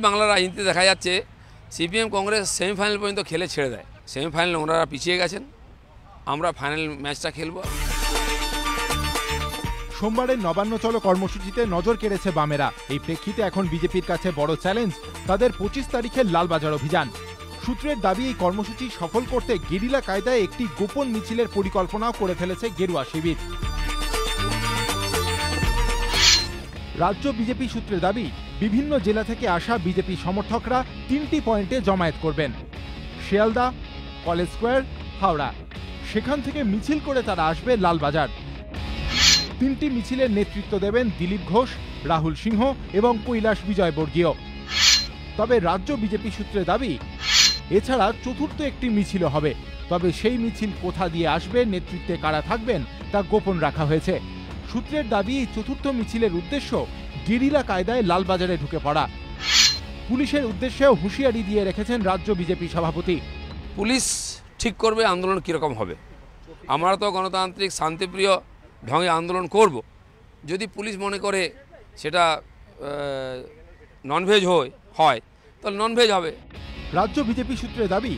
বাংলার রাজনীতি দেখা যাচ্ছে সিপিএম কংগ্রেস সেমিফাইনাল পর্যন্ত খেলে ছেড়ে দেয়। সেমিফাইনালে ওনারা পিছিয়ে গেছেন, আমরা ফাইনাল ম্যাচটা খেলব। সোমবারের নবান্ন চলো কর্মসূচিতে নজর কেড়েছে বামেরা। এই প্রেক্ষিতে এখন বিজেপির কাছে বড় চ্যালেঞ্জ তাদের 25 তারিখের লালবাজার অভিযান। সূত্রের দাবি এই কর্মসূচি সফল করতে গেরিলা কায়দায় একটি গোপন মিছিলের পরিকল্পনাও করে ফেলেছে গেরুয়া শিবির। রাজ্য বিজেপি সূত্রে দাবি বিভিন্ন জেলা থেকে আসা বিজেপি সমর্থকরা 3টি পয়েন্টে জমায়েত করবেন: শিয়ালদা, কলেজ স্কোয়ার, হাওড়া। সেখান থেকে মিছিল করে তারা আসবে লালবাজার। 3টি মিছিলের নেতৃত্ব দেবেন দিলীপ ঘোষ, রাহুল সিংহ এবং কৈলাস বিজয়বর্গীয়। তবে রাজ্য বিজেপি সূত্রে দাবি এছাড়া চতুর্থ একটি মিছিল হবে, তবে সেই মিছিল কোথা দিয়ে আসবে, নেতৃত্বে কারা থাকবেন তা গোপন রাখা হয়েছে। সূত্রের দাবি এই চতুর্থ মিছিলের উদ্দেশ্য গেরিলা কায়দায় লালবাজারে ঢুকে পড়া। পুলিশের উদ্দেশ্যেও হুঁশিয়ারি দিয়ে রেখেছেন রাজ্য বিজেপি সভাপতি। পুলিশ ঠিক করবে আন্দোলন কীরকম হবে। আমরা তো গণতান্ত্রিক শান্তিপ্রিয় ঢঙে আন্দোলন করব। যদি পুলিশ মনে করে সেটা ননভেজ হয় তাহলে ননভেজ হবে। রাজ্য বিজেপি সূত্রে দাবি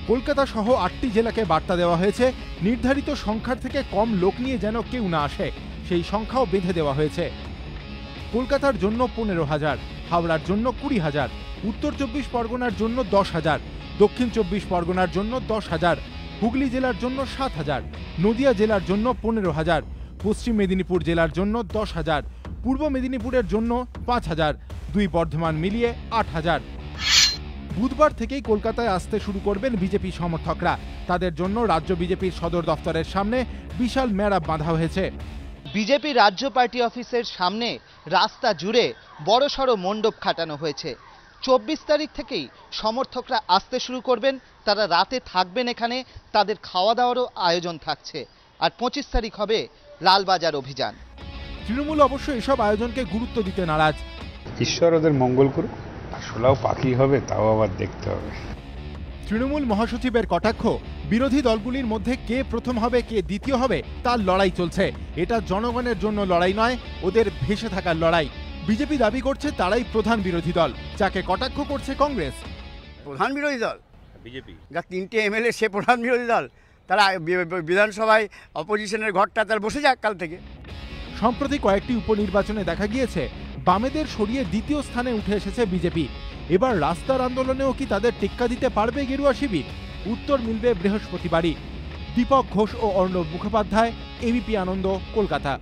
কলকাতা সহ 8টি জেলাকে বার্তা দেওয়া হয়েছে নির্ধারিত সংখ্যার থেকে কম লোক নিয়ে যেন কেউ না আসে, সেই সংখ্যাও বেঁধে দেওয়া হয়েছে। কলকাতার জন্য 15,000, হাওড়ার জন্য 20,000, উত্তর 24 পরগনার জন্য 10,000, দক্ষিণ 24 পরগনার জন্য 10,000, হুগলি জেলার জন্য 7,000, নদিয়া জেলার জন্য 15,000, পশ্চিম মেদিনীপুর জেলার জন্য 10,000, পূর্ব মেদিনীপুরের জন্য 5,000, 2 বর্ধমান মিলিয়ে 8,000। বুধবার থেকেই কলকাতায় আসতে শুরু করবেন বিজেপি সমর্থকরা। তাদের জন্য রাজ্য বিজেপির সদর দফতরের সামনে বিশাল মেহরাব বাঁধা হয়েছে। বিজেপি রাজ্য পার্টি অফিসের সামনে রাস্তা জুড়ে বড়সড় মণ্ডপ খাটানো হয়েছে। 24 তারিখ থেকেই সমর্থকরা আসতে শুরু করবেন, তারা রাতে থাকবেন এখানে, তাদের খাওয়া দাওয়ারও আয়োজন থাকছে। আর 25 তারিখ হবে লালবাজার অভিযান। তৃণমূল অবশ্য এসব আয়োজনকে গুরুত্ব দিতে নারাজ। ঈশ্বর ওদের মঙ্গল করুক, আসলেও পাখি হবে তাও আবার দেখতে হবে। তৃণমূল মহাসচিবের কটাক্ষ, বিরোধী দলগুলির মধ্যে কে প্রথম হবে কে দ্বিতীয় হবে তার লড়াই চলছে। এটা জনগণের জন্য লড়াই নয়, ওদের ভেসে থাকার লড়াই। বিজেপি দাবি করছে তারাই প্রধান বিরোধী দল, যাকে কটাক্ষ করছে কংগ্রেস। প্রধান বিরোধী দল বিজেপি, যা 3টে এমএলএ সে প্রধান বিরোধী দল, তারা বিধানসভায় অপোজিশনের ঘরটা তার বসে যাক কাল থেকে। সম্প্রতি কয়েকটি উপনির্বাচনে দেখা গিয়েছে বামেদের সরিয়ে দ্বিতীয় স্থানে উঠে এসেছে বিজেপি। এবার রাস্তার আন্দোলনেও কি তাদের টেক্কা দিতে পারবে গেরুয়া শিবির? উত্তর মিলবে বৃহস্পতিবারই। দীপক ঘোষ ও অর্ণব মুখোপাধ্যায়, এবিপি আনন্দ, কলকাতা।